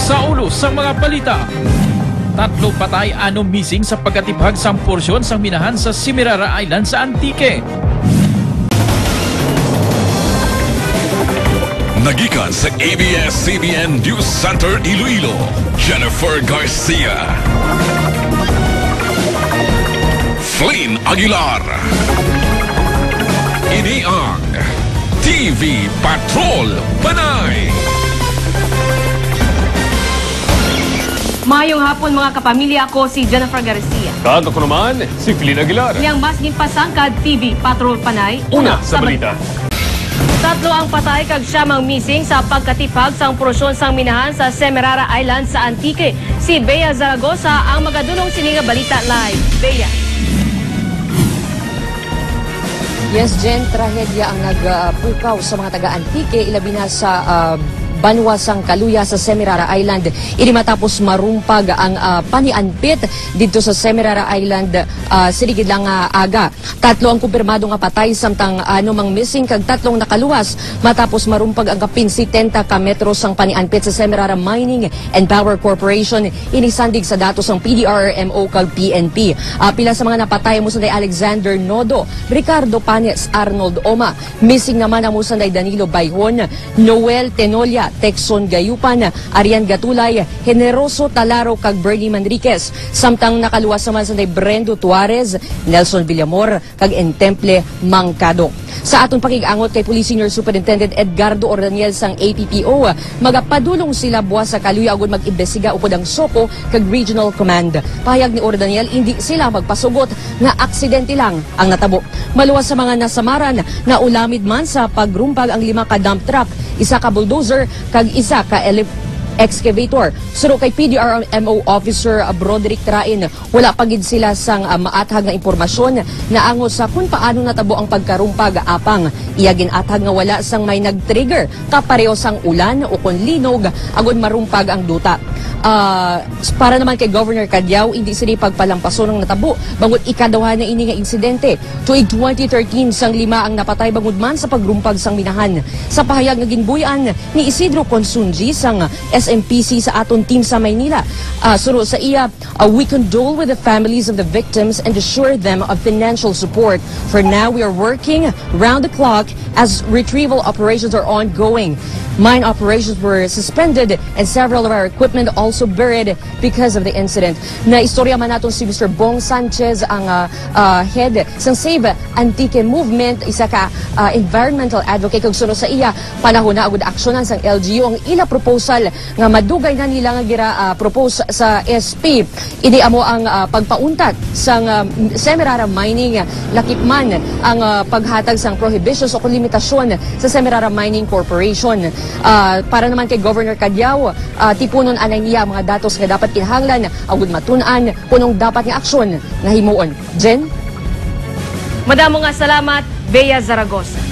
Sa ulo sa mga balita, 3 patay, 6 missing sa pagkatibhag sang porsyon sang minahan sa Semirara Island sa Antique. Nagikan sa ABS-CBN News Center Iloilo, Jennifer Garcia, Flynn Aguilar. Ini ang TV Patrol Panay. Mayong hapon mga kapamilya, ako si Jennifer Garcia. At ako naman, si Flynn Aguilar. Yang mas pasangkad TV Patrol Panay. Una sa balita. 3 ang patay kag 7 missing sa pagkatipag sang porosyon sang minahan sa Semirara Island sa Antique. Si Bea Zaragoza ang magadunong sininga balita live. Bea. Yes, Jen, trahedya ang nagpukaw sa mga taga-Antique, ilabi na sa Banwa sang Kaluya sa Semirara Island. Ini matapos marumpag ang panianpit dito sa Semirara Island sirigid lang aga. 3 ang kumpirmado nga patay samtang mang missing kag 3 nakaluwas matapos marumpag ang kapin 70 ka metro sang panianpit sa Semirara Mining and Power Corporation. Inisandig sa datos ng PDRMO kag PNP. Pila sa mga napatay mo sanday Alexander Nodo, Ricardo Panes, Arnold Oma. Missing naman ang musanday Danilo Bayhon, Noel Tenolia, Texon Gayupan, Arian Gatulay, Generoso Talaro kag Bernie Manriquez. Samtang nakaluwas naman sa Brendo Tuarez, Nelson Villamor kag Entemple Mangkado. Sa aton pakigangot kay Police Senior Superintendent Edgardo Ordaniel sang APPO, magapadulong sila buwas sa Kaluya agud mag-imbestiga upod ang SOCO kag Regional Command. Pahayag ni Ordaniel, hindi sila magpasugot nga aksidente lang ang natabo. Maluwas sa mga nasamaran na ulamid man sa pagrumpag ang 5 ka dump truck, 1 ka bulldozer kag 1 ka excavator. Suro kay PDRMO Officer Broderick Train, wala pagid sila sang maathag nga impormasyon na ango sa kung paano natabo ang pagkarumpag apang iyagin athag nga wala sang may nag-trigger kapareho sang ulan o kon linog agud marumpag ang duta. Para naman kay Governor Cadiao, hindi sila pagpalampason ng natabo bangod ikadawa na ini nga insidente. Tuig 2013 sang 5 ang napatay bangod man sa pagrumpag sang minahan. Sa pahayag nga ginbuyan ni Isidro Consunji sang SMPC sa aton team sa Maynila. Suro sa iya, we condole with the families of the victims and assure them of financial support. For now, we are working round the clock as retrieval operations are ongoing. Mine operations were suspended and several of our equipment also buried because of the incident. Na istorya man naton si Mr. Bong Sanchez ang head sang Save Antique Movement, isa ka environmental advocate kag suno sa iya panahon na agud aksyonan sang LGU ang ila proposal nga madugay na nila nga gira propose sa SP. Ini amo ang pagpauntat sang Semirara Mining lakipman ang paghatag sang prohibitions o limitasyon sa Semirara Mining Corporation. Para naman kay Governor Cadiao, tipunon anay niya mga datos nga dapat kinahanglan agud matun-an kunong dapat nga aksyon nga himuon. Jen? Madamo nga salamat, Bea Zaragoza.